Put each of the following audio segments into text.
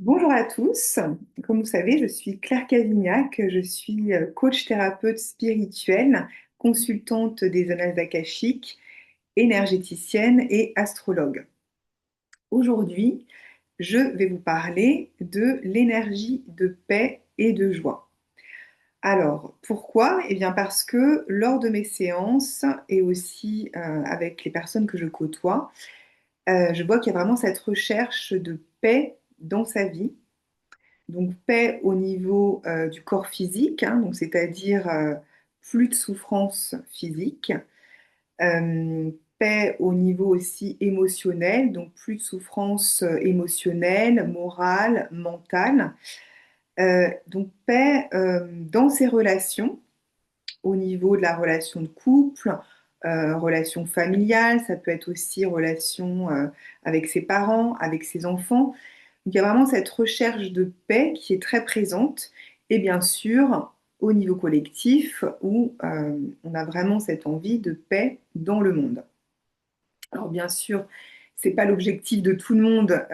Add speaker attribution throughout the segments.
Speaker 1: Bonjour à tous. Comme vous savez, je suis Claire Cavignac, je suis coach thérapeute spirituelle, consultante des annales akashiques, énergéticienne et astrologue. Aujourd'hui, je vais vous parler de l'énergie de paix et de joie. Alors, pourquoi? Eh bien parce que lors de mes séances et aussi avec les personnes que je côtoie, je vois qu'il y a vraiment cette recherche de paix dans sa vie. Donc paix au niveau du corps physique, hein, donc c'est-à-dire plus de souffrance physique. Paix au niveau aussi émotionnel, donc plus de souffrance émotionnelle, morale, mentale. Donc paix dans ses relations, au niveau de la relation de couple, relation familiale, ça peut être aussi relation avec ses parents, avec ses enfants. Donc, il y a vraiment cette recherche de paix qui est très présente et bien sûr au niveau collectif où on a vraiment cette envie de paix dans le monde. Alors bien sûr, c'est pas l'objectif de tout le monde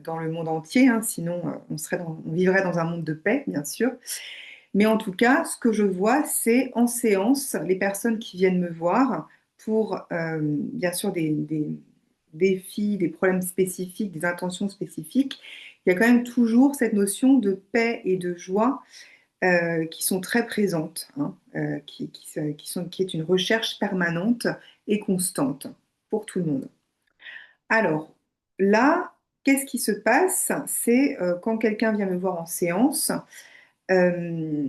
Speaker 1: dans le monde entier, hein, sinon on vivrait dans un monde de paix, bien sûr. Mais en tout cas, ce que je vois, c'est en séance, les personnes qui viennent me voir pour bien sûr des défis, des problèmes spécifiques, des intentions spécifiques, il y a quand même toujours cette notion de paix et de joie qui sont très présentes, hein, qui est une recherche permanente et constante pour tout le monde. Alors là, qu'est-ce qui se passe? C'est quand quelqu'un vient me voir en séance, euh,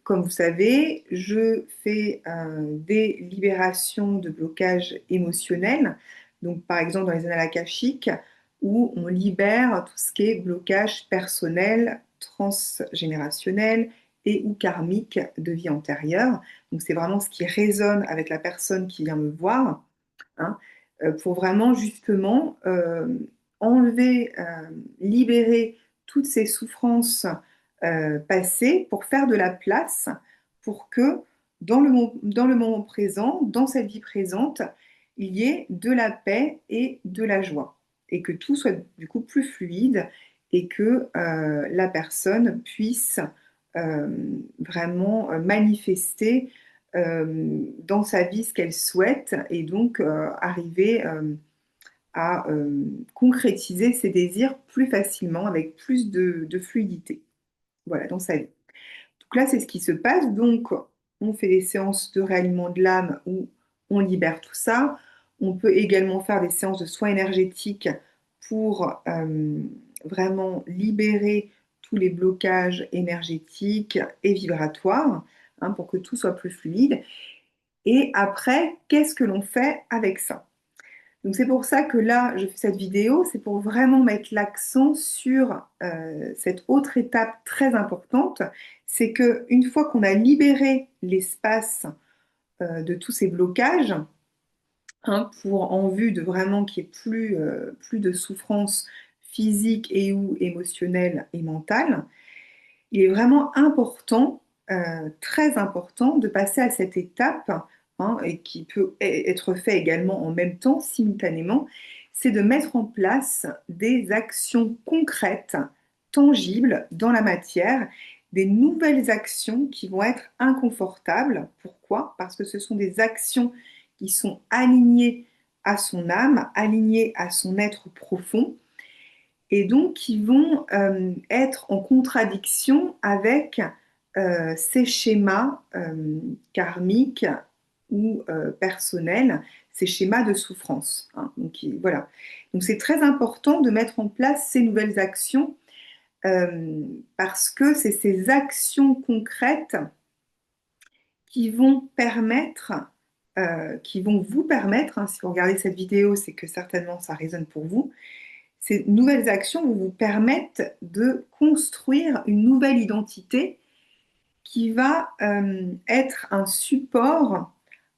Speaker 1: comme vous savez, je fais des libérations de blocages émotionnels. Donc, par exemple, dans les annales akashiques, où on libère tout ce qui est blocage personnel, transgénérationnel et ou karmique de vie antérieure. Donc, c'est vraiment ce qui résonne avec la personne qui vient me voir, hein, pour vraiment justement enlever, libérer toutes ces souffrances passées pour faire de la place pour que dans le moment présent, dans cette vie présente, il y ait de la paix et de la joie et que tout soit du coup plus fluide et que la personne puisse euh, vraiment manifester dans sa vie ce qu'elle souhaite et donc arriver à concrétiser ses désirs plus facilement, avec plus de fluidité, voilà, dans sa vie. Donc là, c'est ce qui se passe. Donc, on fait des séances de réalignement de l'âme où on libère tout ça. On peut également faire des séances de soins énergétiques pour vraiment libérer tous les blocages énergétiques et vibratoires, hein, pour que tout soit plus fluide. Et après, qu'est-ce que l'on fait avec ça? Donc c'est pour ça que là, je fais cette vidéo, c'est pour vraiment mettre l'accent sur cette autre étape très importante, c'est que une fois qu'on a libéré l'espace de tous ces blocages, hein, pour en vue de vraiment qu'il n'y ait plus de souffrance physique et ou émotionnelle et mentale, il est vraiment important, très important, de passer à cette étape, hein, et qui peut être fait également en même temps, simultanément, c'est de mettre en place des actions concrètes, tangibles dans la matière, des nouvelles actions qui vont être inconfortables. Pourquoi? Parce que ce sont des actions qui sont alignées à son âme, alignées à son être profond et donc qui vont être en contradiction avec ces schémas karmiques ou personnels, ces schémas de souffrance, hein. Donc voilà. Donc c'est très important de mettre en place ces nouvelles actions parce que c'est ces actions concrètes qui vont permettre, qui vont vous permettre, hein, si vous regardez cette vidéo, c'est que certainement ça résonne pour vous. Ces nouvelles actions vont vous permettre de construire une nouvelle identité qui va être un support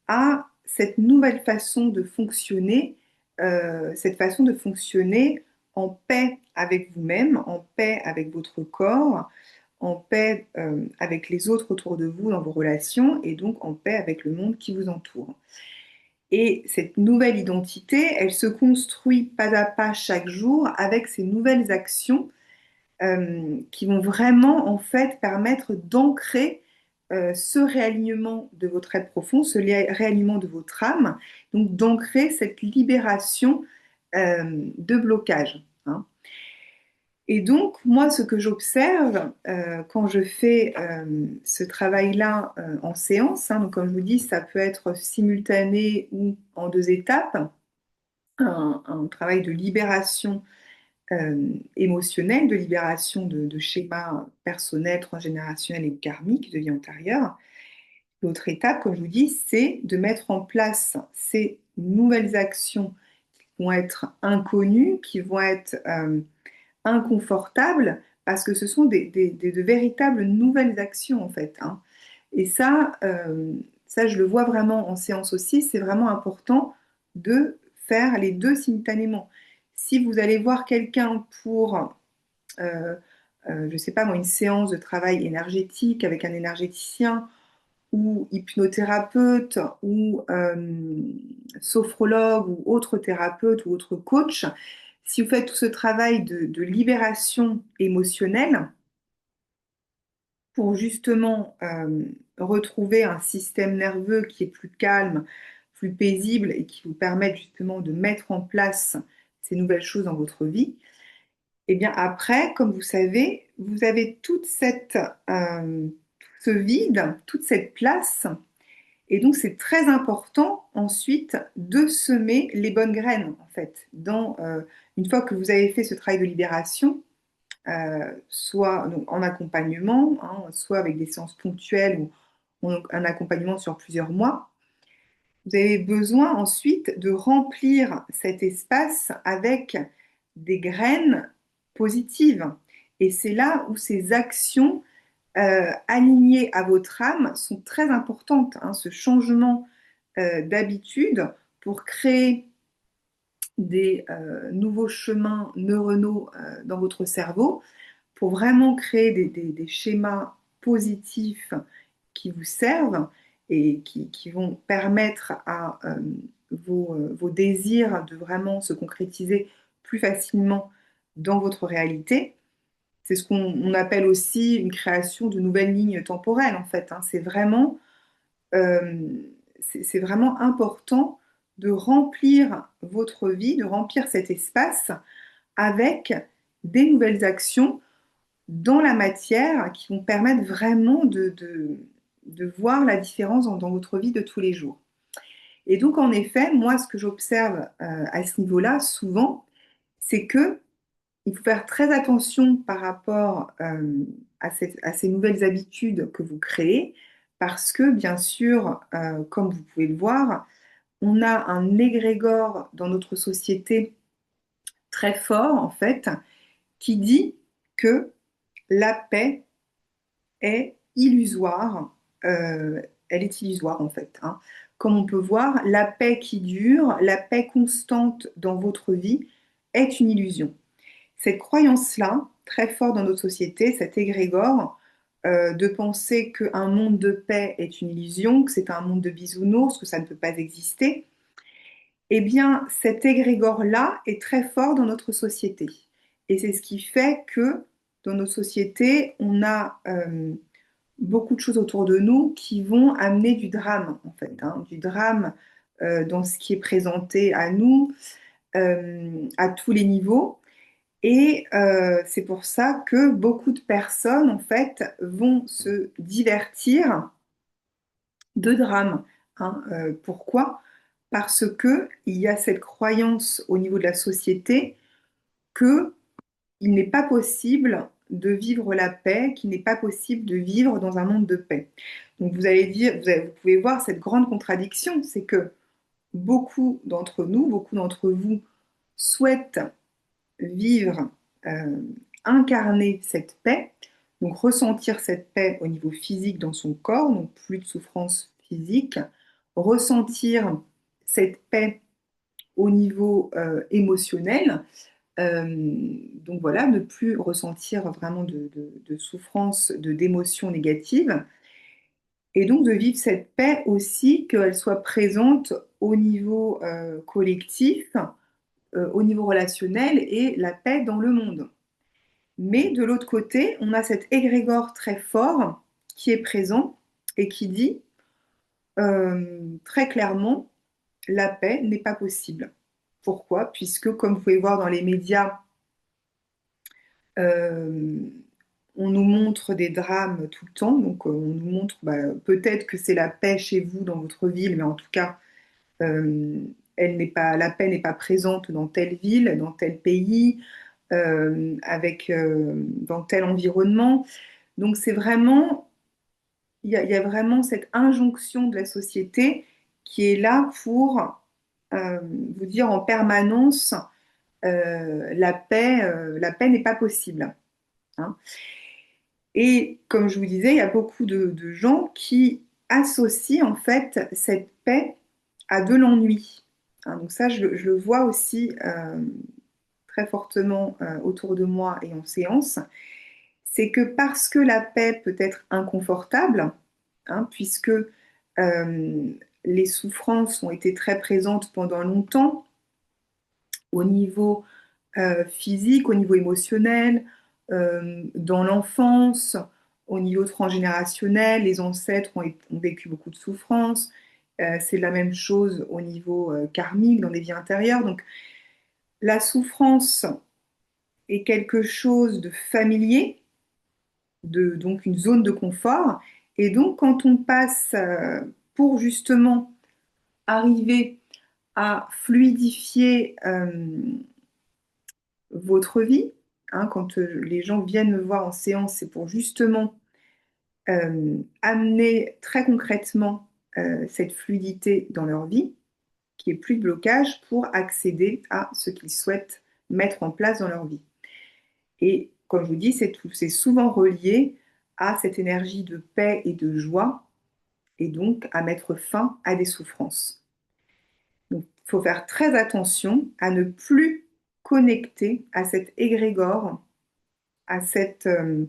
Speaker 1: à cette nouvelle façon de fonctionner, cette façon de fonctionner en paix avec vous-même, en paix avec votre corps, en paix avec les autres autour de vous dans vos relations et donc en paix avec le monde qui vous entoure. Et cette nouvelle identité, elle se construit pas à pas chaque jour avec ces nouvelles actions qui vont vraiment en fait permettre d'ancrer ce réalignement de votre être profond, ce réalignement de votre âme, donc d'ancrer cette libération de blocage, hein. Et donc, moi, ce que j'observe quand je fais ce travail-là en séance, hein, donc comme je vous dis, ça peut être simultané ou en deux étapes, un travail de libération émotionnelle, de libération de schémas personnels, transgénérationnels et karmiques de vie antérieure. L'autre étape, comme je vous dis, c'est de mettre en place ces nouvelles actions qui vont être inconnues, qui vont être inconfortables, parce que ce sont de véritables nouvelles actions, en fait, hein. Et ça, je le vois vraiment en séance aussi, c'est vraiment important de faire les deux simultanément. Si vous allez voir quelqu'un pour euh, je ne sais pas moi, une séance de travail énergétique avec un énergéticien ou hypnothérapeute ou sophrologue ou autre thérapeute ou autre coach, si vous faites tout ce travail de libération émotionnelle pour justement retrouver un système nerveux qui est plus calme, plus paisible et qui vous permette justement de mettre en place ces nouvelles choses dans votre vie, et bien après, comme vous savez, vous avez tout ce vide, toute cette place. Et donc, c'est très important ensuite de semer les bonnes graines, en fait. Une fois que vous avez fait ce travail de libération, soit donc, en accompagnement, hein, soit avec des séances ponctuelles ou un accompagnement sur plusieurs mois, vous avez besoin ensuite de remplir cet espace avec des graines positives. Et c'est là où ces actions alignées à votre âme sont très importantes, hein, ce changement d'habitude pour créer des nouveaux chemins neuronaux dans votre cerveau, pour vraiment créer des schémas positifs qui vous servent et qui vont permettre à vos désirs de vraiment se concrétiser plus facilement dans votre réalité. C'est ce qu'on appelle aussi une création de nouvelles lignes temporelles, en fait, hein. Euh, c'est vraiment important de remplir votre vie, de remplir cet espace avec des nouvelles actions dans la matière qui vont permettre vraiment de voir la différence dans votre vie de tous les jours. Et donc, en effet, moi, ce que j'observe à ce niveau-là, souvent, c'est que il faut faire très attention par rapport à ces nouvelles habitudes que vous créez, parce que, bien sûr, comme vous pouvez le voir, on a un égrégore dans notre société très fort, en fait, qui dit que la paix est illusoire. Elle est illusoire, en fait, hein. Comme on peut voir, la paix qui dure, la paix constante dans votre vie est une illusion. Cette croyance-là, très forte dans notre société, cet égrégore, de penser qu'un monde de paix est une illusion, que c'est un monde de bisounours, que ça ne peut pas exister, eh bien, cet égrégore-là est très fort dans notre société. Et c'est ce qui fait que dans nos sociétés, on a beaucoup de choses autour de nous qui vont amener du drame, en fait, hein, du drame dans ce qui est présenté à nous, à tous les niveaux. Et c'est pour ça que beaucoup de personnes, en fait, vont se divertir de drames, hein. Pourquoi? Parce que il y a cette croyance au niveau de la société que il n'est pas possible de vivre la paix, qu'il n'est pas possible de vivre dans un monde de paix. Donc vous allez dire, vous pouvez voir cette grande contradiction, c'est que beaucoup d'entre nous, beaucoup d'entre vous souhaitent vivre, euh, incarner cette paix, donc ressentir cette paix au niveau physique dans son corps, donc plus de souffrance physique, ressentir cette paix au niveau émotionnel, donc voilà, ne plus ressentir vraiment de souffrance, d'émotions négatives, et donc de vivre cette paix aussi, qu'elle soit présente au niveau collectif, au niveau relationnel et la paix dans le monde. Mais de l'autre côté, on a cet égrégore très fort qui est présent et qui dit très clairement, la paix n'est pas possible. Pourquoi? Puisque, comme vous pouvez voir dans les médias, euh, on nous montre des drames tout le temps. Donc, on nous montre, peut-être que c'est la paix chez vous, dans votre ville, mais en tout cas, euh, la paix n'est pas présente dans telle ville, dans tel pays, dans tel environnement. Donc, il y a vraiment cette injonction de la société qui est là pour vous dire en permanence la paix n'est pas possible, hein. Et comme je vous disais, il y a beaucoup de gens qui associent en fait cette paix à de l'ennui, hein. Donc ça, je le vois aussi très fortement autour de moi et en séance. C'est que parce que la paix peut être inconfortable, hein, puisque les souffrances ont été très présentes pendant longtemps au niveau physique, au niveau émotionnel, dans l'enfance, au niveau transgénérationnel, les ancêtres ont vécu beaucoup de souffrances. C'est la même chose au niveau karmique, dans les vies intérieures. Donc la souffrance est quelque chose de familier, donc une zone de confort. Et donc quand on passe pour justement arriver à fluidifier votre vie, hein, quand les gens viennent me voir en séance, c'est pour justement amener très concrètement cette fluidité dans leur vie, qu'il n'y ait plus de blocage pour accéder à ce qu'ils souhaitent mettre en place dans leur vie. Et comme je vous dis, c'est souvent relié à cette énergie de paix et de joie, et donc à mettre fin à des souffrances. Donc, il faut faire très attention à ne plus connecter à cet égrégore, à cette euh,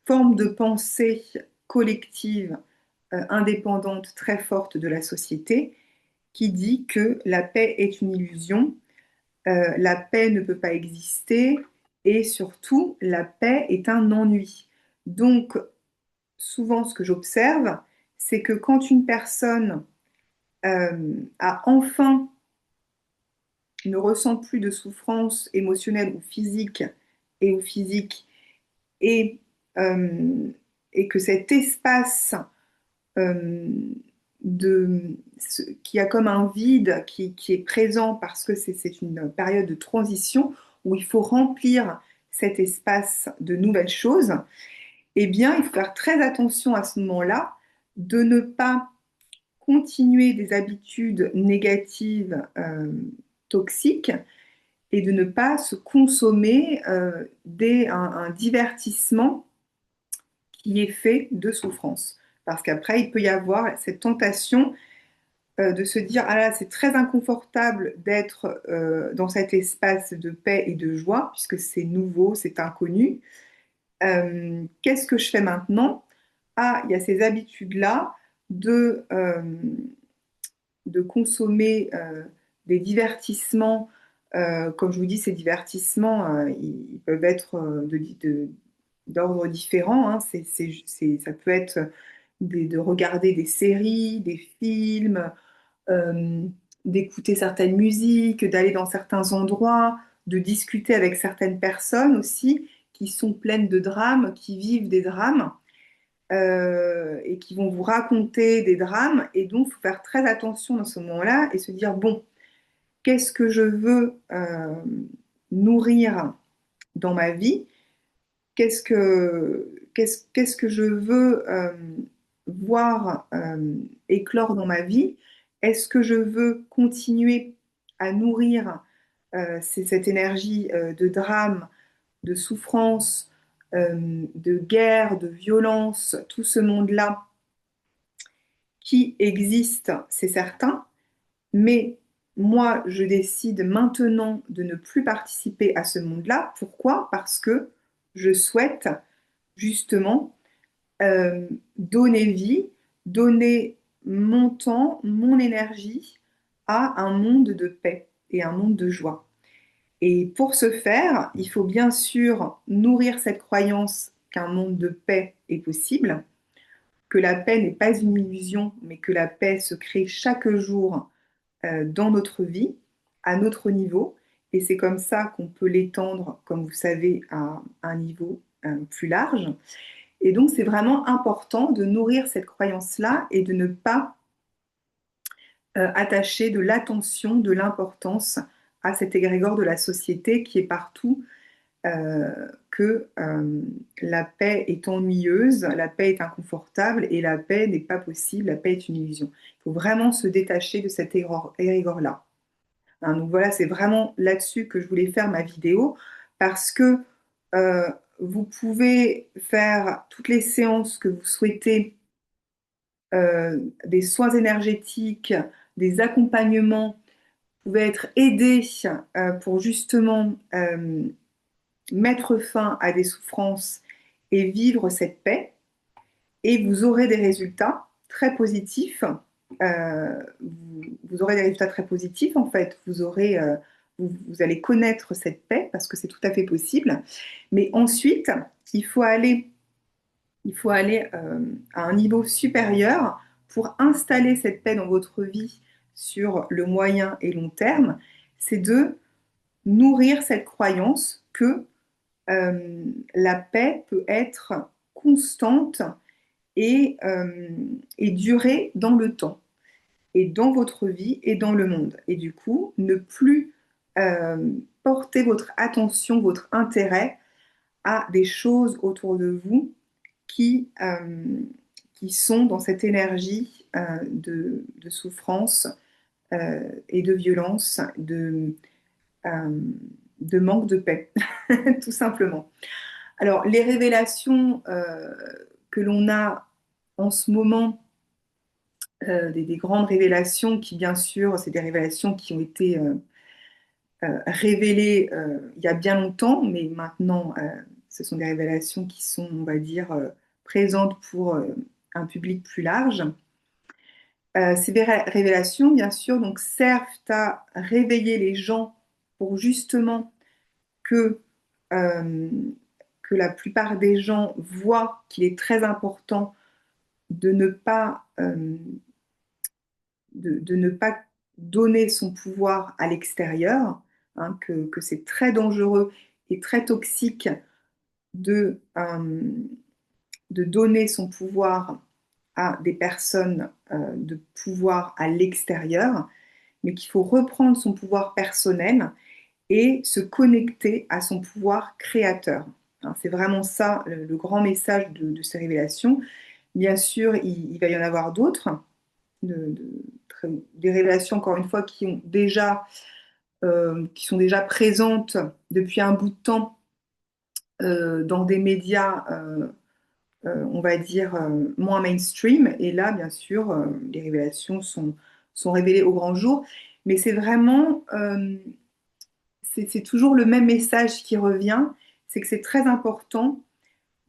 Speaker 1: forme de pensée collective indépendante très forte de la société qui dit que la paix est une illusion, la paix ne peut pas exister et surtout la paix est un ennui. Donc souvent ce que j'observe, c'est que quand une personne a enfin ne ressent plus de souffrance émotionnelle ou physique et, euh, et que cet espace euh, qui a comme un vide qui est présent parce que c'est une période de transition où il faut remplir cet espace de nouvelles choses, eh bien, il faut faire très attention à ce moment-là de ne pas continuer des habitudes négatives toxiques et de ne pas se consommer un divertissement qui est fait de souffrance. Parce qu'après, il peut y avoir cette tentation de se dire, ah là, c'est très inconfortable d'être dans cet espace de paix et de joie, puisque c'est nouveau, c'est inconnu. Qu'est-ce que je fais maintenant? Ah, il y a ces habitudes-là de consommer des divertissements. Comme je vous dis, ces divertissements, ils peuvent être d'ordre différent, hein. Ça peut être de regarder des séries, des films, euh, d'écouter certaines musiques, d'aller dans certains endroits, de discuter avec certaines personnes aussi qui sont pleines de drames, qui vivent des drames et qui vont vous raconter des drames. Et donc, il faut faire très attention dans ce moment-là et se dire, bon, qu'est-ce que je veux nourrir dans ma vie? Qu'est-ce que je veux voir éclore dans ma vie? Est-ce que je veux continuer à nourrir cette énergie de drame, de souffrance, de guerre, de violence, tout ce monde-là qui existe, c'est certain, mais moi, je décide maintenant de ne plus participer à ce monde-là. Pourquoi? Parce que je souhaite justement donner vie, donner mon temps, mon énergie à un monde de paix et un monde de joie. Et pour ce faire, il faut bien sûr nourrir cette croyance qu'un monde de paix est possible, que la paix n'est pas une illusion, mais que la paix se crée chaque jour dans notre vie, à notre niveau. Et c'est comme ça qu'on peut l'étendre, comme vous savez, à un niveau plus large. Et donc, c'est vraiment important de nourrir cette croyance-là et de ne pas attacher de l'attention, de l'importance à cet égrégore de la société qui est partout, que la paix est ennuyeuse, la paix est inconfortable et la paix n'est pas possible, la paix est une illusion. Il faut vraiment se détacher de cet égrégore-là. Hein, donc voilà, c'est vraiment là-dessus que je voulais faire ma vidéo parce que euh, vous pouvez faire toutes les séances que vous souhaitez, des soins énergétiques, des accompagnements, vous pouvez être aidé pour justement mettre fin à des souffrances et vivre cette paix. Et vous aurez des résultats très positifs. Vous aurez des résultats très positifs en fait. Vous allez connaître cette paix parce que c'est tout à fait possible. Mais ensuite, il faut aller, il faut aller à un niveau supérieur pour installer cette paix dans votre vie sur le moyen et long terme. C'est de nourrir cette croyance que la paix peut être constante et durer dans le temps, et dans votre vie et dans le monde. Et du coup, ne plus euh, porter votre attention, votre intérêt à des choses autour de vous qui, euh, qui sont dans cette énergie de souffrance et de violence, euh, de manque de paix, tout simplement. Alors, les révélations que l'on a en ce moment, des grandes révélations qui, bien sûr, c'est des révélations qui ont été révélées il y a bien longtemps, mais maintenant, ce sont des révélations qui sont, on va dire, présentes pour un public plus large. Ces révélations, bien sûr, donc, servent à réveiller les gens pour justement que, euh, que la plupart des gens voient qu'il est très important de ne pas, de ne pas donner son pouvoir à l'extérieur, hein, que c'est très dangereux et très toxique de donner son pouvoir à des personnes de pouvoir à l'extérieur, mais qu'il faut reprendre son pouvoir personnel et se connecter à son pouvoir créateur. Hein, c'est vraiment ça le grand message de ces révélations. Bien sûr, il va y en avoir d'autres, des révélations, encore une fois, qui sont déjà présentes depuis un bout de temps dans des médias, on va dire, moins mainstream. Et là, bien sûr, les révélations sont révélées au grand jour. Mais c'est vraiment, c'est toujours le même message qui revient, c'est que c'est très important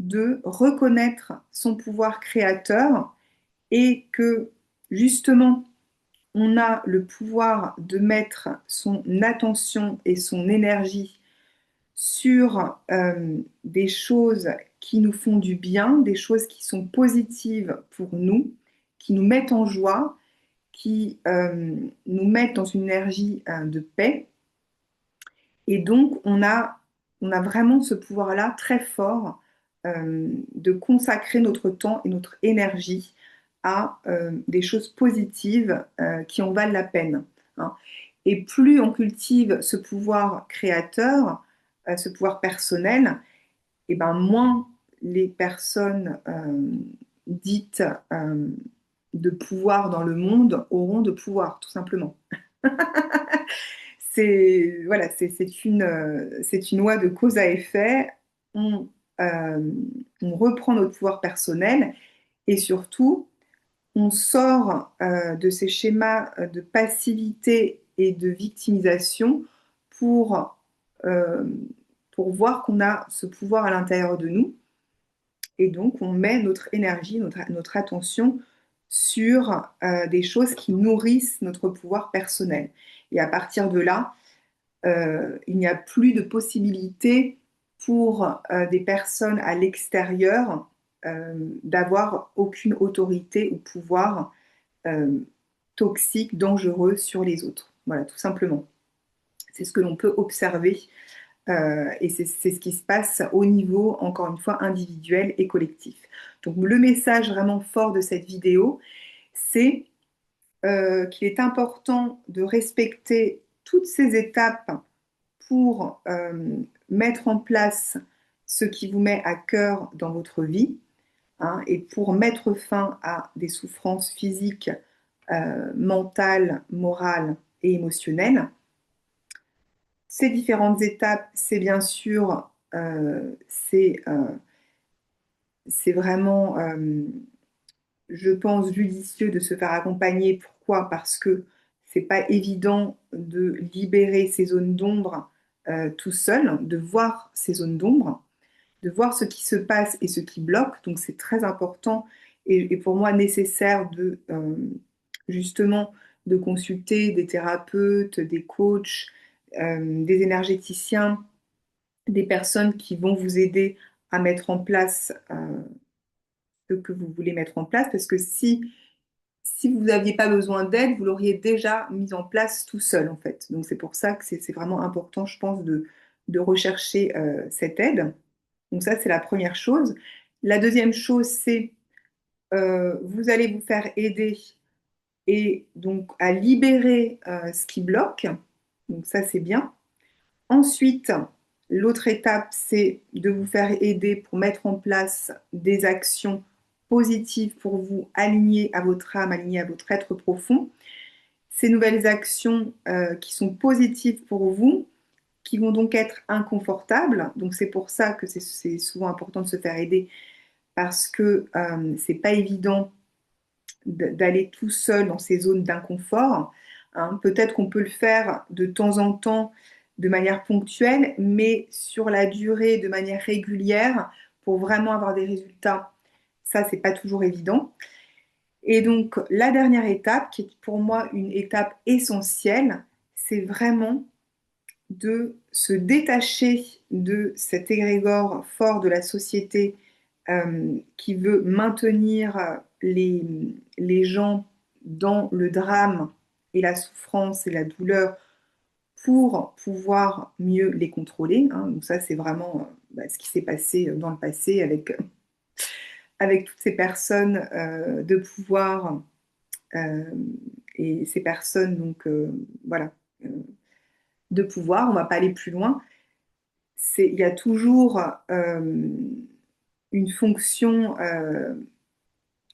Speaker 1: de reconnaître son pouvoir créateur et que justement, on a le pouvoir de mettre son attention et son énergie sur des choses qui nous font du bien, des choses qui sont positives pour nous, qui nous mettent en joie, qui nous mettent dans une énergie de paix. Et donc, on a vraiment ce pouvoir-là très fort de consacrer notre temps et notre énergie à des choses positives qui en valent la peine. Hein. Et plus on cultive ce pouvoir créateur, ce pouvoir personnel, et ben moins les personnes dites de pouvoir dans le monde auront de pouvoir, tout simplement. C'est voilà, c'est une loi de cause à effet. On, euh, on reprend notre pouvoir personnel et surtout, on sort de ces schémas de passivité et de victimisation pour, euh, pour voir qu'on a ce pouvoir à l'intérieur de nous. Et donc, on met notre énergie, notre attention sur des choses qui nourrissent notre pouvoir personnel. Et à partir de là, il n'y a plus de possibilité pour des personnes à l'extérieur d'avoir aucune autorité ou pouvoir euh, toxique, dangereux sur les autres. Voilà, tout simplement. C'est ce que l'on peut observer et c'est ce qui se passe au niveau, encore une fois, individuel et collectif. Donc le message vraiment fort de cette vidéo, c'est qu'il est important de respecter toutes ces étapes pour mettre en place ce qui vous met à cœur dans votre vie, hein, et pour mettre fin à des souffrances physiques, mentales, morales et émotionnelles. Ces différentes étapes, c'est bien sûr, c'est vraiment, je pense, judicieux de se faire accompagner. Pourquoi? Parce que c'est pas évident de libérer ces zones d'ombre tout seul, de voir ces zones d'ombre, de voir ce qui se passe et ce qui bloque. Donc c'est très important et pour moi nécessaire de justement de consulter des thérapeutes, des coachs, des énergéticiens, des personnes qui vont vous aider à mettre en place ce que vous voulez mettre en place, parce que si vous n'aviez pas besoin d'aide, vous l'auriez déjà mis en place tout seul, en fait. Donc c'est pour ça que c'est vraiment important, je pense, de rechercher cette aide. Donc ça, c'est la première chose. La deuxième chose, c'est vous allez vous faire aider et donc à libérer ce qui bloque. Donc ça, c'est bien. Ensuite, l'autre étape, c'est de vous faire aider pour mettre en place des actions positives pour vous, alignées à votre âme, alignées à votre être profond. Ces nouvelles actions qui sont positives pour vous, qui vont donc être inconfortables. Donc c'est pour ça que c'est souvent important de se faire aider parce que c'est pas évident d'aller tout seul dans ces zones d'inconfort. Hein. Peut-être qu'on peut le faire de temps en temps de manière ponctuelle, mais sur la durée, de manière régulière, pour vraiment avoir des résultats, ça, c'est pas toujours évident. Et donc, la dernière étape, qui est pour moi une étape essentielle, c'est vraiment de se détacher de cet égrégore fort de la société qui veut maintenir les gens dans le drame et la souffrance et la douleur pour pouvoir mieux les contrôler. Hein. Donc ça, c'est vraiment ce qui s'est passé dans le passé avec toutes ces personnes de pouvoir euh, et ces personnes, donc voilà, euh, de pouvoir. On ne va pas aller plus loin. Il y a toujours une fonction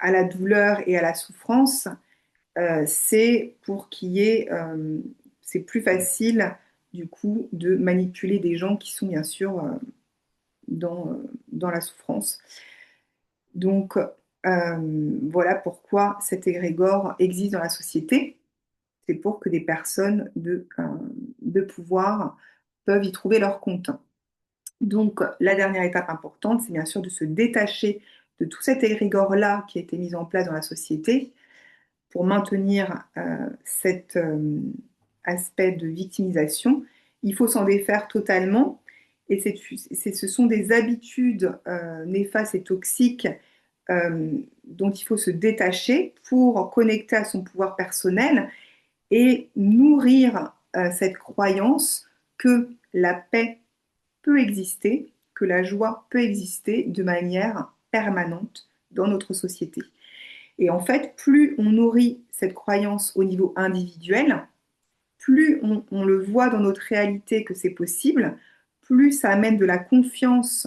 Speaker 1: à la douleur et à la souffrance, c'est pour qu'il y ait, c'est plus facile du coup de manipuler des gens qui sont bien sûr dans la souffrance. Donc voilà pourquoi cet égrégore existe dans la société. C'est pour que des personnes de pouvoir peuvent y trouver leur compte. Donc, la dernière étape importante, c'est bien sûr de se détacher de tout cet égrégore-là qui a été mis en place dans la société pour maintenir cet aspect de victimisation. Il faut s'en défaire totalement et ce sont des habitudes néfastes et toxiques dont il faut se détacher pour connecter à son pouvoir personnel et nourrir cette croyance que la paix peut exister, que la joie peut exister de manière permanente dans notre société. Et en fait, plus on nourrit cette croyance au niveau individuel, plus on le voit dans notre réalité que c'est possible, plus ça amène de la confiance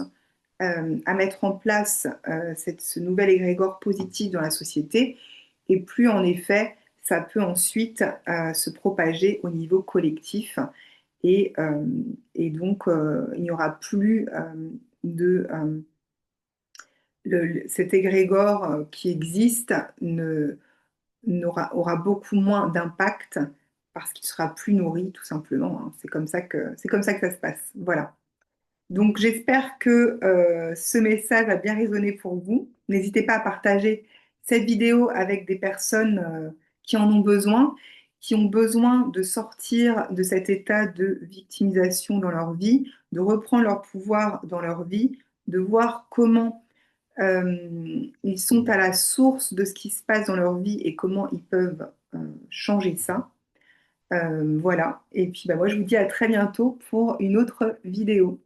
Speaker 1: à mettre en place ce nouvel égrégore positif dans la société, et plus en effet, ça peut ensuite se propager au niveau collectif et, euh, et donc, il n'y aura plus de cet égrégore qui existe aura beaucoup moins d'impact parce qu'il sera plus nourri, tout simplement. Hein. C'est comme ça que ça se passe. Voilà. Donc, j'espère que ce message a bien résonné pour vous. N'hésitez pas à partager cette vidéo avec des personnes qui en ont besoin, qui ont besoin de sortir de cet état de victimisation dans leur vie, de reprendre leur pouvoir dans leur vie, de voir comment ils sont à la source de ce qui se passe dans leur vie et comment ils peuvent changer ça. Voilà. Et puis bah, moi, je vous dis à très bientôt pour une autre vidéo.